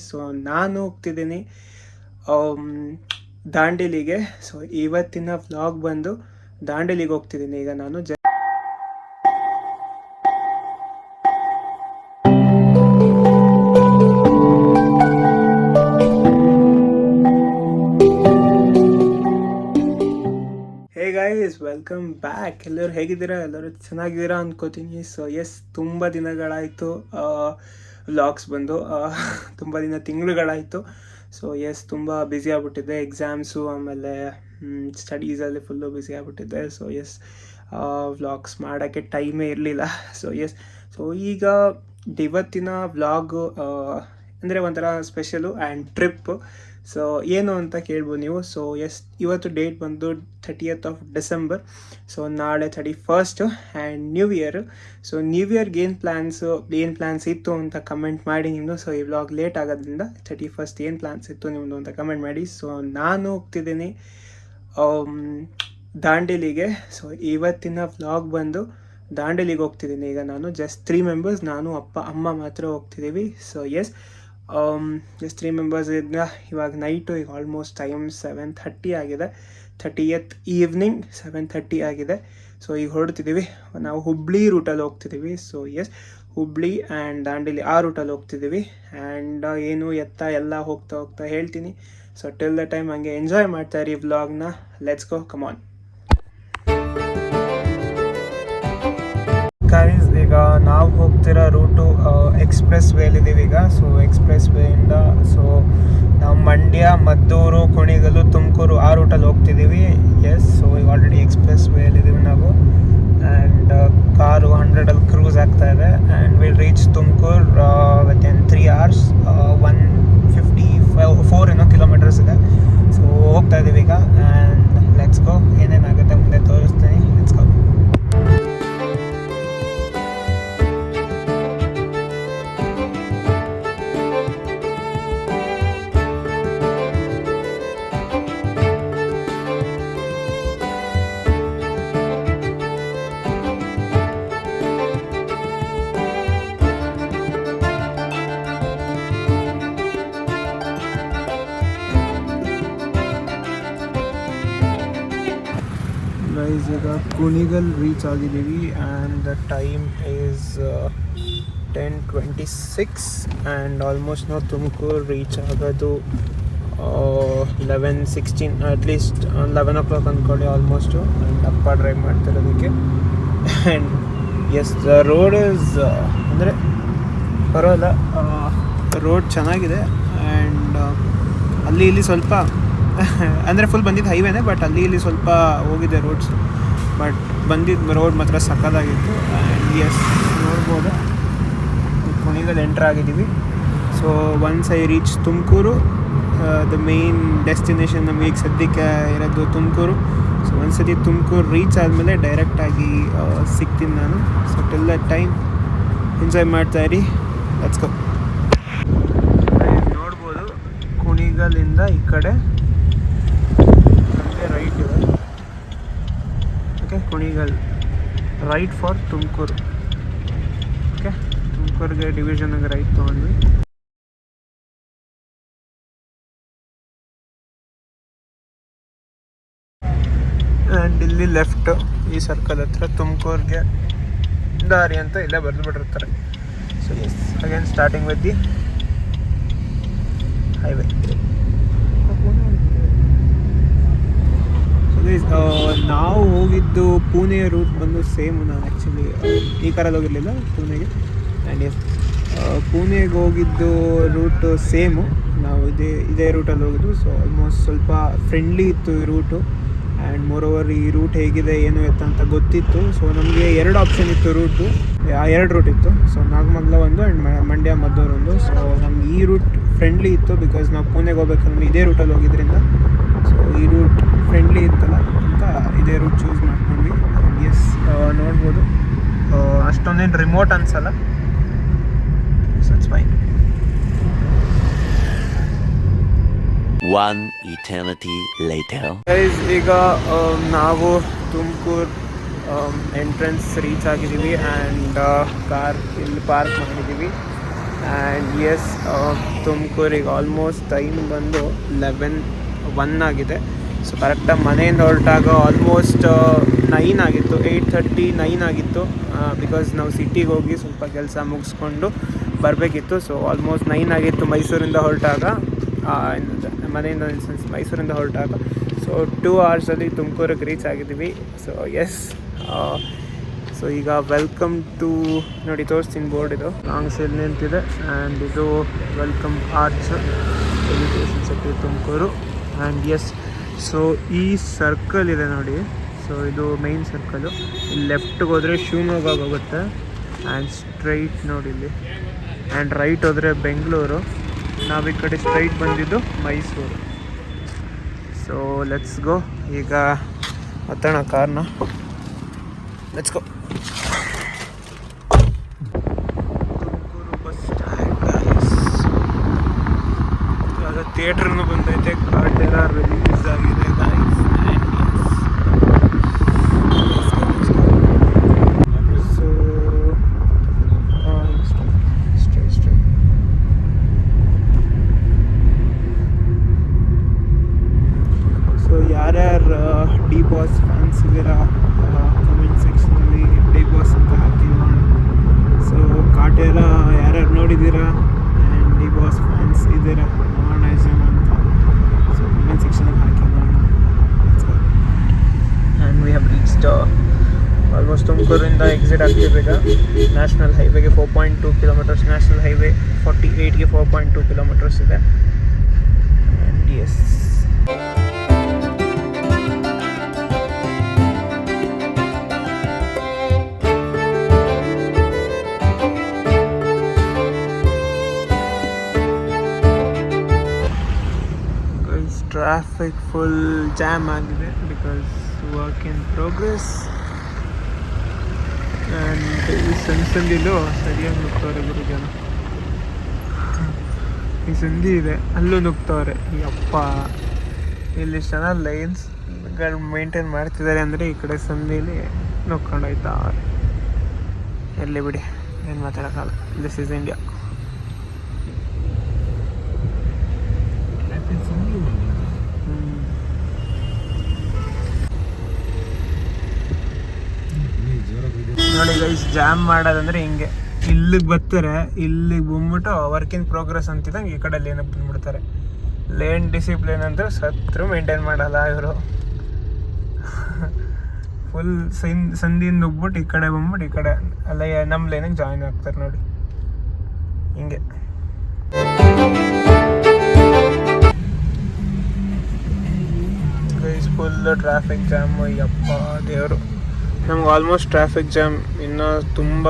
So ನಾನು ಹೋಗ್ತಿದ್ದೀನಿ ದಾಂಡೇಲಿಗೆ. So ಇವತ್ತಿನ ವ್ಲಾಗ್ ಬಂದು ದಾಂಡೇಲಿಗೆ ಹೋಗ್ತಿದ್ದೀನಿ ಈಗ ನಾನು. Hey guys, welcome back. ಎಲ್ಲರೂ ಹೇಗಿದ್ದೀರಾ? ಎಲ್ಲರೂ ಚೆನ್ನಾಗಿದ್ದೀರಾ ಅನ್ಕೋತೀನಿ. ಸೊ ಎಸ್, ತುಂಬ ದಿನಗಳಾಯಿತು ವ್ಲಾಗ್ಸ್ ಬಂದು, ತುಂಬ ತಿಂಗಳುಗಳಾಯಿತು. ಸೊ ಎಸ್, ತುಂಬ ಬ್ಯುಸಿ ಆಗ್ಬಿಟ್ಟಿದ್ದೆ. ಎಕ್ಸಾಮ್ಸು ಆಮೇಲೆ ಸ್ಟಡೀಸಲ್ಲಿ ಫುಲ್ಲು ಬ್ಯುಸಿ ಆಗ್ಬಿಟ್ಟಿದ್ದೆ. ಸೊ ಎಸ್, ವ್ಲಾಗ್ಸ್ ಮಾಡೋಕ್ಕೆ ಟೈಮೇ ಇರಲಿಲ್ಲ. ಸೊ ಎಸ್, ಸೊ ಈಗ ಇವತ್ತಿನ ವ್ಲಾಗು ಅಂದರೆ ಒಂಥರ ಸ್ಪೆಷಲು ಆ್ಯಂಡ್ ಟ್ರಿಪ್. ಸೊ ಏನು ಅಂತ ಕೇಳ್ಬೋದು ನೀವು. ಸೊ ಎಸ್, ಇವತ್ತು ಡೇಟ್ ಬಂದು 30th of December. ಸೊ ನಾಳೆ 31st and new year. So new ಇಯರ್ಗೆ ಏನು ಪ್ಲ್ಯಾನ್ಸ್ ಇತ್ತು ಅಂತ ಕಮೆಂಟ್ ಮಾಡಿ ನಿಮ್ಮದು. ಸೊ ಈ ವ್ಲಾಗ್ ಲೇಟ್ ಆಗೋದ್ರಿಂದ 31st ಏನು ಪ್ಲ್ಯಾನ್ಸ್ ಇತ್ತು ನಿಮ್ಮದು ಅಂತ ಕಮೆಂಟ್ ಮಾಡಿ. ಸೊ ನಾನು ಹೋಗ್ತಿದ್ದೀನಿ ದಾಂಡೇಲಿಗೆ. ಸೊ ಇವತ್ತಿನ ವ್ಲಾಗ್ ಬಂದು ದಾಂಡೇಲಿಗೆ ಹೋಗ್ತಿದ್ದೀನಿ ಈಗ ನಾನು. ಜಸ್ಟ್ 3 ಮೆಂಬರ್ಸ್, ನಾನು ಅಪ್ಪ ಅಮ್ಮ ಮಾತ್ರ ಹೋಗ್ತಿದ್ದೀವಿ. ಸೊ ಎಸ್, ಜಸ್ಟ್ 3 ಮೆಂಬರ್ಸ್ ಇಂದ ಇವಾಗ ನೈಟು, ಈಗ ಆಲ್ಮೋಸ್ಟ್ ಟೈಮ್ 7:30 ಆಗಿದೆ. 30th ಈವ್ನಿಂಗ್ 7:30 ಆಗಿದೆ. ಸೊ ಈಗ ಹೊರಡ್ತಿದ್ದೀವಿ. ನಾವು ಹುಬ್ಳಿ ರೂಟಲ್ಲಿ ಹೋಗ್ತಿದ್ದೀವಿ. So yes, Hubli and Dandeli ಆ ರೂಟಲ್ಲಿ ಹೋಗ್ತಿದ್ದೀವಿ. ಆ್ಯಂಡ್ ಏನು ಎತ್ತ ಎಲ್ಲ ಹೋಗ್ತಾ ಹೇಳ್ತೀನಿ. ಸೊ ಟಿಲ್ ದ ಟೈಮ್ ಹಂಗೆ ಎಂಜಾಯ್ ಮಾಡ್ತಾಯಿರಿ ವ್ಲಾಗ್ನ. Let's go, come on guys. ಈಗ ನಾವು ಹೋಗ್ತಿರೋ ರೂಟು ಎಕ್ಸ್ಪ್ರೆಸ್ ವೇಲಿದ್ದೀವಿ ಈಗ. ಸೊ ಎಕ್ಸ್ಪ್ರೆಸ್ ವೇಯಿಂದ ಸೊ ನಾವು ಮಂಡ್ಯ, ಮದ್ದೂರು, ಕುಣಿಗಲ್, ತುಮಕೂರು ಆ ರೂಟಲ್ಲಿ ಹೋಗ್ತಿದ್ದೀವಿ. ಎಸ್, ಸೊ ಈಗ ಆಲ್ರೆಡಿ ಎಕ್ಸ್ಪ್ರೆಸ್ ವೇಲಿದ್ದೀವಿ ನಾವು. ಆ್ಯಂಡ್ ಕಾರು 100ಅಲ್ಲಿ ಕ್ರೂಸ್ ಆಗ್ತಾ ಇದೆ. And will reach Tumakuru within 3 hours. 154 kilometres ಇದೆ. ಸೊ ಹೋಗ್ತಾ ಇದ್ದೀವಿ ಈಗ. ಆ್ಯಂಡ್ ಲೆಟ್ಸ್ ಗೋ, ಏನೇನಾಗುತ್ತೆ ಮುಂದೆ ತೋರಿಸ್ತೀನಿ. Let's go. ಈಗ ಕುಣಿಗಲ್ ರೀಚ್ ಆಗಿದ್ದೀವಿ. And the time is 10:26. And almost ನಾವು ತುಮಕೂರು ರೀಚ್ ಆಗೋದು 11:16, ಅಟ್ಲೀಸ್ಟ್ 11 o'clock ಅಂದ್ಕೊಳ್ಳಿ ಆಲ್ಮೋಸ್ಟು. ಆ್ಯಂಡ್ ಅಪ್ಪ ಡ್ರೈವ್ ಮಾಡ್ತಿರೋದಕ್ಕೆ. And yes, the road is ಅಂದರೆ ಪರವಾಗಿಲ್ಲ, ರೋಡ್ ಚೆನ್ನಾಗಿದೆ. ಆ್ಯಂಡ್ ಅಲ್ಲಿ ಇಲ್ಲಿ ಸ್ವಲ್ಪ ಅಂದರೆ ಫುಲ್ ಬಂದಿದ್ದು ಹೈವೇನೇ, ಬಟ್ ಅಲ್ಲಿ ಇಲ್ಲಿ ಸ್ವಲ್ಪ ಹೋಗಿದೆ ರೋಡ್ಸ್. ಬಟ್ ಬಂದಿದ್ದು ರೋಡ್ ಮಾತ್ರ ಸಕ್ಕತ್ತಾಗಿತ್ತು. ಆ್ಯಂಡ್ ಎಸ್, ನೋಡ್ಬೋದು ಕುಣಿಗಲ್ ಎಂಟ್ರ್ ಆಗಿದ್ದೀವಿ. So once I reach Tumakuru, the main destination ನಮಗೆ ಈಗ ಸದ್ಯಕ್ಕೆ ಇರೋದು ತುಮಕೂರು. ಸೊ ಒಂದ್ಸತಿ ತುಮಕೂರು ರೀಚ್ ಆದಮೇಲೆ ಡೈರೆಕ್ಟಾಗಿ ಸಿಗ್ತೀನಿ ನಾನು. So till the time enjoy ಮಾಡ್ತಾಯಿರಿ. Let's go. ನೋಡ್ಬೋದು ಕುಣಿಗಲಿಂದ ಈ ಕಡೆ ರೈಟ್ ಇದೆ. Okay, Kunigal right for Tumakuru. Okay, ತುಮಕೂರಿಗೆ ಡಿವಿಷನ್ಗೆ ರೈಟ್ ತೊಗೊಂಡ್ವಿ. ಆ್ಯಂಡ್ ಇಲ್ಲಿ ಲೆಫ್ಟ್ ಈ ಸರ್ಕಲ್ ಹತ್ರ ತುಮಕೂರಿಗೆ ದಾರಿ ಅಂತ ಇಲ್ಲೇ ಬರೆದು ಬಿಟ್ಟಿರ್ತಾರೆ. So yes, again starting with the highway. ನಾವು ಹೋಗಿದ್ದು ಪುಣೆ ರೂಟ್ ಬಂದು ಸೇಮು. ನಾನು ಆ್ಯಕ್ಚುಲಿ ಈ ಕಾರಲ್ಲಿ ಹೋಗಿರಲಿಲ್ಲ ಪುಣೆಗೆ. ಆ್ಯಂಡ್ ಎಸ್, ಪುಣೆಗೆ ಹೋಗಿದ್ದು ರೂಟು ಸೇಮು. ನಾವು ಇದೇ ರೂಟಲ್ಲಿ ಹೋಗಿದ್ದು. ಸೊ ಆಲ್ಮೋಸ್ಟ್ ಸ್ವಲ್ಪ ಫ್ರೆಂಡ್ಲಿ ಇತ್ತು ಈ ರೂಟು. ಆ್ಯಂಡ್ ಮೋರೋವರ್ ಈ ರೂಟ್ ಹೇಗಿದೆ ಏನು ಎತ್ತ ಅಂತ ಗೊತ್ತಿತ್ತು. ಸೊ ನಮಗೆ 2 ಆಪ್ಷನ್ ಇತ್ತು ರೂಟು. 2 ರೂಟ್ ಇತ್ತು. ಸೊ ನಾಗಮಂಗಲ ಒಂದು ಆ್ಯಂಡ್ ಮಂಡ್ಯ, ಮದ್ದೂರು ಒಂದು. ಸೊ ನಮ್ಗೆ ಈ ರೂಟ್ ಫ್ರೆಂಡ್ಲಿ ಇತ್ತು ಬಿಕಾಸ್ ನಾವು ಪುಣೆಗೆ ಹೋಗ್ಬೇಕಂದ್ರೆ ಇದೇ ರೂಟಲ್ಲಿ ಹೋಗಿದ್ದರಿಂದ. ಸೊ ಈ ರೂಟ್ ಫ್ರೆಂಡ್ಲಿ ಇತ್ತಲ್ಲ ಅಂತ ಇದೇ ರೂಟ್ ಚೂಸ್ ಮಾಡ್ಕೊಂಡ್ವಿ. ಎಸ್, ನೋಡ್ಬೋದು ಅಷ್ಟೊಂದೇನು ರಿಮೋಟ್ ಅನ್ಸಲ್ಲ. So it's fine. One eternity later. ಈಗ ನಾವು ತುಮಕೂರು ಎಂಟ್ರೆನ್ಸ್ ರೀಚ್ ಆಗಿದ್ದೀವಿ. ಆ್ಯಂಡ್ ಕಾರ್ ಇಲ್ಲಿ ಪಾರ್ಕ್ ಮಾಡಿದ್ದೀವಿ. ಆ್ಯಂಡ್ ಎಸ್, ತುಮಕೂರಿಗೆ ಆಲ್ಮೋಸ್ಟ್ ಟೈಮ್ ಬಂದು 11:01 ಆಗಿದೆ. ಸೊ ಕರೆಕ್ಟಾಗಿ ಮನೆಯಿಂದ ಹೊರಟಾಗ ಆಲ್ಮೋಸ್ಟ್ 9 ಆಗಿತ್ತು, 8:39 ಆಗಿತ್ತು. ಬಿಕಾಸ್ ನಾವು ಸಿಟಿಗೆ ಹೋಗಿ ಸ್ವಲ್ಪ ಕೆಲಸ ಮುಗಿಸ್ಕೊಂಡು ಬರಬೇಕಿತ್ತು. ಸೊ ಆಲ್ಮೋಸ್ಟ್ 9 ಆಗಿತ್ತು ಮೈಸೂರಿಂದ ಹೊರಟಾಗ, ಮನೆಯಿಂದ ಮೈಸೂರಿಂದ ಹೊರಟಾಗ. ಸೊ 2 ಅವರ್ಸಲ್ಲಿ ತುಮಕೂರಿಗೆ ರೀಚ್ ಆಗಿದ್ದೀವಿ. ಸೊ ಎಸ್, ಸೊ ಈಗ ವೆಲ್ಕಮ್ ಟು, ನೋಡಿ ತೋರಿಸ್ತೀನಿ ಬೋರ್ಡ್, ಇದು ಲಾಂಗ್ ಸೈಡ್ ನಿಂತಿದೆ. ಆ್ಯಂಡ್ ಇದು welcome arch, education city Tumakuru. And yes, so ಈ ಸರ್ಕಲ್ ಇದೆ ನೋಡಿ, ಸೊ ಇದು ಮೈನ್ ಸರ್ಕಲು. ಇಲ್ಲಿ ಲೆಫ್ಟ್ಗೆ ಹೋದರೆ ಶಿವಮೊಗ್ಗ ಹೋಗುತ್ತೆ. ಆ್ಯಂಡ್ ಸ್ಟ್ರೈಟ್ ನೋಡಿ ಇಲ್ಲಿ, ಆ್ಯಂಡ್ ರೈಟ್ ಹೋದರೆ ಬೆಂಗಳೂರು. ನಾವು ಈ ಕಡೆ ಸ್ಟ್ರೈಟ್ ಬಂದಿದ್ದು ಮೈಸೂರು. ಸೊ ಲೆಟ್ಸ್ ಗೋ, ಈಗ ಹತ್ತೋಣ ಕಾರ್ನ, let's go. Tumakuru bus stand guys. ಇವಾಗ ಥಿಯೇಟ್ರನ್ನು ಬಂದೈತೆ, ಕಾಟೇರ ರಿಲೀಸ್ ಆಗಿದೆ ಗೈಸ್. ಯಾರ್ಯಾರು ಡಿ ಬಾಸ್ ಫ್ಯಾನ್ಸ್ ಇದ್ದೀರಾ ಕಮೆಂಟ್ ಸೆಕ್ಷನಲ್ಲಿ ಡಿ ಬಾಸ್ ಅಂತ ಹಾಕಿ ನೋಡೋಣ. ಸೊ ಕಾಟೇರ ಯಾರ್ಯಾರು ನೋಡಿದ್ದೀರಾ ಆ್ಯಂಡ್ ಡಿ ಬಾಸ್ ಫ್ಯಾನ್ಸ್ ಇದ್ದೀರಾ ನೋಡೋಣ ಎಷ್ಟು ಜನ ಅಂತ. ಸೊ ಕಮೆಂಟ್ ಸೆಕ್ಷನಲ್ಲಿ ಹಾಕಿ ನೋಡೋಣ. And we have reached almost ತುಮಕೂರಿಂದ ಎಕ್ಸಿಟ್ ಆಗ್ತಿದೆ ಈಗ. ನ್ಯಾಷನಲ್ ಹೈವೇಗೆ 4.2 ಕಿಲೋಮೀಟರ್ಸ್, ನ್ಯಾಷನಲ್ ಹೈವೇ 48ಗೆ 4.2 ಕಿಲೋಮೀಟರ್ಸ್ ಇದೆ. And yes, traffic full jam ಆಗಿದೆ because work in progress. And ಈ ಸಂದಿಲೂ ಸರಿಯಾಗಿ ನುಗ್ತವ್ರೆ ಗುರು ಜನ. ಈ ಸಂಧಿ ಇದೆ, ಅಲ್ಲೂ ನುಗ್ತವ್ರೆ. ಈ ಅಪ್ಪ, ಇಲ್ಲಿ ಜನ ಲೈನ್ಸ್ಗಳು ಮೇಂಟೈನ್ ಮಾಡ್ತಿದ್ದಾರೆ ಅಂದರೆ ಈ ಕಡೆ ಸಂಧಿಲಿ ನುಗ್ಕೊಂಡೋಯ್ತಾವ್ರೆ. ಎಲ್ಲಿ ಬಿಡಿ, ಏನು ಮಾತಾಡೋಕ್ಕಲ್ಲ. This is India. ನೋಡಿ ಗೈಸ್, ಜಾಮ್ ಮಾಡೋದಂದ್ರೆ ಹಿಂಗೆ, ಇಲ್ಲಿಗೆ ಬರ್ತಾರೆ, ಇಲ್ಲಿಗೆ ಬಂದ್ಬಿಟ್ಟು ವರ್ಕ್ ಇನ್ ಪ್ರೋಗ್ರೆಸ್ ಅಂತಿದ್ದಂಗೆ ಈ ಕಡೆ ಲೇನಕ್ಕೆ ಬಂದ್ಬಿಡ್ತಾರೆ. ಲೇನ್ ಡಿಸಿಪ್ಲಿನ್ ಅಂದರೆ ಸತ್ರು ಮೇಂಟೈನ್ ಮಾಡಲ್ಲ ಇವರು. ಫುಲ್ ಸಂಧಿಯಿಂದ ನುಗ್ಬಿಟ್ಟು ಈ ಕಡೆ ಬಂದ್ಬಿಟ್ಟು ಈ ಕಡೆ ಅಲ್ಲ ನಮ್ಮ ಲೇನಿಗೆ ಜಾಯಿನ್ ಆಗ್ತಾರೆ ನೋಡಿ, ಹಿಂಗೆ. ಗೈಸ್ ಫುಲ್ ಟ್ರಾಫಿಕ್ ಜಾಮು, ಯಪ್ಪ ದೇವರು. ನಮ್ಗೆ ಆಲ್ಮೋಸ್ಟ್ ಟ್ರಾಫಿಕ್ ಜಾಮ್ ಇನ್ನೂ ತುಂಬ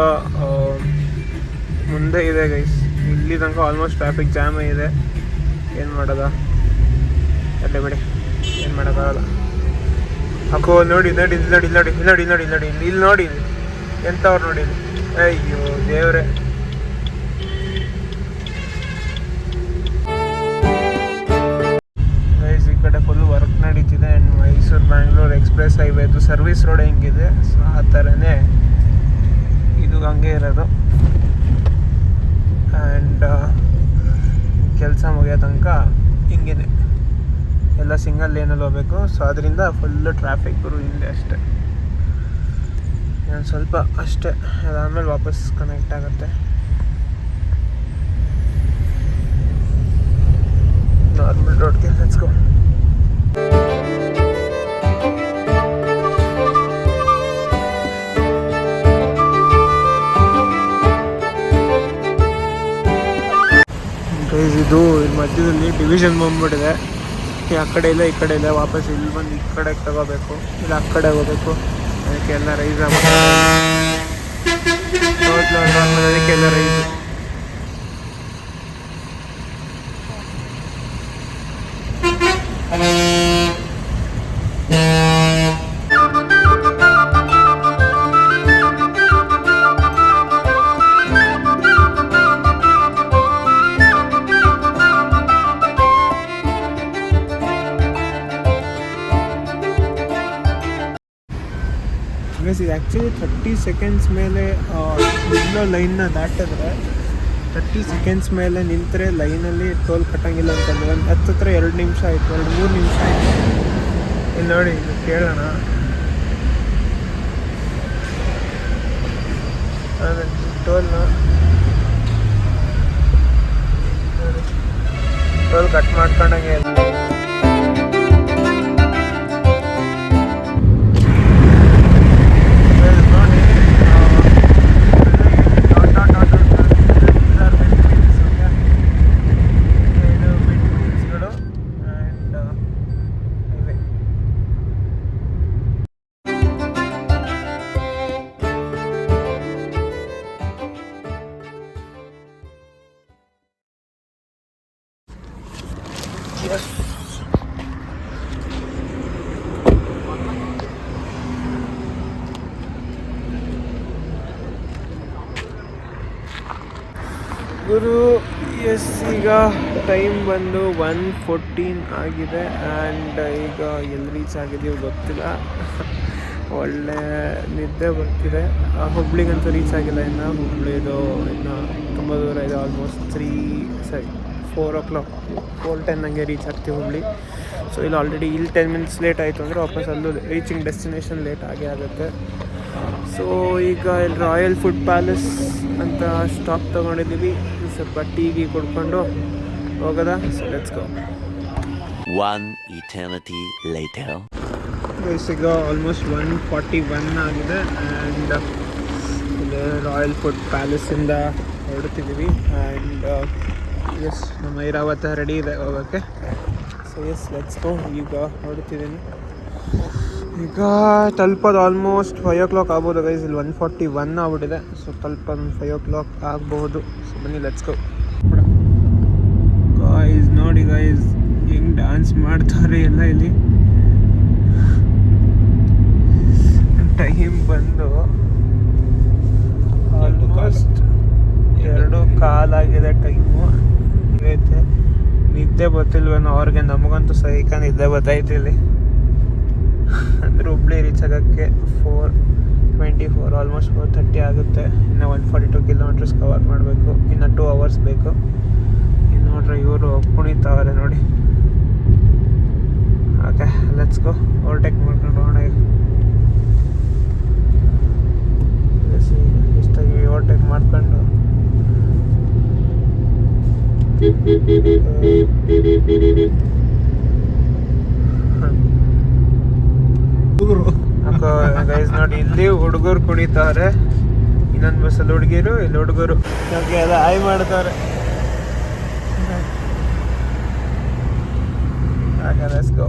ಮುಂದೆ ಇದೆ ಗೈಸ್. ಇಲ್ಲಿ ತನಕ ಆಲ್ಮೋಸ್ಟ್ ಟ್ರಾಫಿಕ್ ಜಾಮೇ ಇದೆ. ಏನು ಮಾಡೋದ, ಅಲ್ಲೇ ಬಿಡಿ, ಏನು ಮಾಡೋಕ್ಕಾಗಲ್ಲ. ಅಕ್ಕೋ ನೋಡಿ ನೋಡಿ ಇಲ್ಲಿ ನೋಡಿ ನೋಡಿ ಇಲ್ಲಿ ನೋಡಿ ನೋಡಿ ನೋಡಿ ಇಲ್ಲಿ ನೋಡಿ, ಎಂಥವ್ರು ನೋಡಿ, ಅಯ್ಯೋ ದೇವ್ರೆ. ಗೈಸ್ ಈ ಕಡೆ ಫುಲ್ ವರ್ಕ್ ನಡೀತಿದೆ. ಆ್ಯಂಡ್ ಮೈಸೂರು ಬ್ಯಾಂಗ್ಳೂರು ಎಕ್ಸ್ಪ್ರೆಸ್ ಹೈವೇದು ಸರ್ವಿಸ್ ರೋಡ್ ಹೆಂಗಿದೆ, ಸೊ ಆ ಥರನೇ ಇದು ಹಂಗೆ ಇರೋದು. ಆ್ಯಂಡ್ ಕೆಲಸ ಮುಗಿಯೋ ತನಕ ಹಿಂಗಿದೆ, ಎಲ್ಲ ಸಿಂಗಲ್ ಲೇನಲ್ಲಿ ಹೋಗ್ಬೇಕು. ಸೊ ಅದರಿಂದ ಫುಲ್ಲು ಟ್ರಾಫಿಕ್ ಬರು ಹಿಂದೆ ಅಷ್ಟೇ, ಸ್ವಲ್ಪ ಅಷ್ಟೇ. ಅದಾದಮೇಲೆ ವಾಪಸ್ ಕನೆಕ್ಟ್ ಆಗುತ್ತೆ. ನಾರ್ಮಲ್ ರೋಡ್ಗೆ ಲೆಟ್ಸ್ ಗೋ. ಗೈಸ್ ಇದು ಮಧ್ಯದಲ್ಲಿ ಡಿವಿಷನ್ ಬಂದ್ಬಿಟ್ಟಿದೆ. ಆ ಕಡೆ ಇಲ್ಲ ಈ ಕಡೆ ಇಲ್ಲ, ವಾಪಸ್ ಇಲ್ಲಿ ಬಂದು ಈ ಕಡೆಗೆ ತಗೋಬೇಕು, ಇಲ್ಲ ಆ ಕಡೆ ಹೋಗ್ಬೇಕು. ಅದಕ್ಕೆಲ್ಲ ರೈಸ್ ಆಗುತ್ತೆ, ಅದಕ್ಕೆಲ್ಲ ರೈಸ್. ಇದು ಆ್ಯಕ್ಚುಲಿ 30 ಸೆಕೆಂಡ್ಸ್ ಮೇಲೆ ಎಲ್ಲೋ ಲೈನ್ನ ದಾಟಿದ್ರೆ 30 ಸೆಕೆಂಡ್ಸ್ ಮೇಲೆ ನಿಂತರೆ ಲೈನಲ್ಲಿ ಟೋಲ್ ಕಟ್ಟಂಗಿಲ್ಲ ಅಂತಂದ್ರೆ ಒಂದು 2 ನಿಮಿಷ ಆಯಿತು, 2-3 ನಿಮಿಷ ಆಯಿತು. ಇಲ್ಲಿ ನೋಡಿ, ಇದು ಕೇಳೋಣ. ಟೋಲ್ ಕಟ್ ಮಾಡ್ಕೊಂಡಂಗೆ ಗುರು. ಎಸ್, ಈಗ ಟೈಮ್ ಬಂದು 1:14 ಆಗಿದೆ. ಆ್ಯಂಡ್ ಈಗ ಎಲ್ಲಿ ರೀಚ್ ಆಗಿದ್ದೀವಿ ಗೊತ್ತಿಲ್ಲ. ಒಳ್ಳೆ ನಿದ್ದೆ ಬರ್ತಿದೆ. ಹುಬ್ಳಿಗಂತೂ ರೀಚ್ ಆಗಿಲ್ಲ ಇನ್ನು. ಹುಬ್ಳಿದು ಇನ್ನು ತುಂಬ ದೂರ ಇದೆ. ಆಲ್ಮೋಸ್ಟ್ 4:10 ಹಂಗೆ ರೀಚ್ ಆಗ್ತೀವಿ ಹುಬ್ಳಿ. ಸೊ ಇಲ್ಲಿ ಆಲ್ರೆಡಿ 10 ಮಿನಿಟ್ಸ್ ಲೇಟ್ ಆಯಿತು ಅಂದರೆ ವಾಪಸ್ ಅಲ್ಲೂ ರೀಚಿಂಗ್ ಡೆಸ್ಟಿನೇಷನ್ ಲೇಟ್ ಆಗೇ ಆಗುತ್ತೆ. ಸೊ ಈಗ ಇಲ್ಲಿ ರಾಯಲ್ ಫುಡ್ ಪ್ಯಾಲೇಸ್ ಅಂತ ಸ್ಟಾಪ್ ತೊಗೊಂಡಿದ್ದೀವಿ. ಸ್ವಲ್ಪ ಟೀ ಕುಡ್ಕೊಂಡು ಹೋಗೋದ. So let's go. One eternity later. ಈಗ ಆಲ್ಮೋಸ್ಟ್ 1:41 ಆಗಿದೆ. ಆ್ಯಂಡ್ ಇಲ್ಲಿ ರಾಯಲ್ ಫುಡ್ ಪ್ಯಾಲೇಸಿಂದ ಹೊರಡ್ತಿದ್ದೀವಿ. ಆ್ಯಂಡ್ ಎಸ್, ನಮ್ಮ ಐರಾವತ ರೆಡಿ ಇದೆ ಹೋಗೋಕ್ಕೆ. So yes, let's go. ಈಗ ಹೊರಡ್ತಿದ್ದೀನಿ. ಈಗ ತಲುಪೋದು ಆಲ್ಮೋಸ್ಟ್ 5 o'clock ಆಗ್ಬೋದು ಗೈಸ್. ಇಲ್ಲಿ 1:41 ಆಗ್ಬಿಟ್ಟಿದೆ. ಸೊ ತಲುಪೋದು 5 o'clock ಆಗ್ಬೋದು. ಸೊ ಬನ್ನಿ, ಲೆಟ್ಸ್ ಗೋ. ಗೈಸ್ ನೋಡಿ ಗೈಸ್, ಹೆಂಗೆ ಡ್ಯಾನ್ಸ್ ಮಾಡ್ತಾರೆ ಎಲ್ಲ ಇಲ್ಲಿ. ಟೈಮ್ ಬಂದು ಆಲ್ಮೋಸ್ಟ್ 2:15 ಆಗಿದೆ ಟೈಮು. ಐತೆ ನಿದ್ದೆ ಗೊತ್ತಿಲ್ವೇನೋ ಅವ್ರಿಗೆ, ನಮಗಂತೂ ಸೈಕ ನಿದ್ದೆ ಗೊತ್ತಾಯ್ತು ಇಲ್ಲಿ. ಅಂದರೆ ಹುಬ್ಳಿ ರೀಚ್ ಆಗೋಕ್ಕೆ 4:24, ಆಲ್ಮೋಸ್ಟ್ 4:30 ಆಗುತ್ತೆ. ಇನ್ನು 142 ಕಿಲೋಮೀಟರ್ಸ್ ಕವರ್ ಮಾಡಬೇಕು. ಇನ್ನು 2 hours ಬೇಕು. ಇನ್ನು ನೋಡ್ರೆ ಇವರು ಕುಣಿತಾವ್ರೆ ನೋಡಿ. Okay, let's go. ಓವರ್ಟೇಕ್ ಮಾಡ್ಕೊಂಡು ಹೋಗೋಣ. ಇಷ್ಟಾಗಿ ಓವರ್ಟೇಕ್ ಮಾಡ್ಕೊಂಡು ಗೈಸ್ ನೋಡಿ, ಇಲ್ಲಿ ಹುಡುಗರು ಕುಣಿತಾರೆ. ಇನ್ನೊಂದು ಬಸ್ಸಲ್ಲಿ ಹುಡುಗಿರು, ಇಲ್ಲಿ ಹುಡುಗರು ಎಲ್ಲ ಹಾಯ್ ಮಾಡ್ತಾರೆ. Let's go.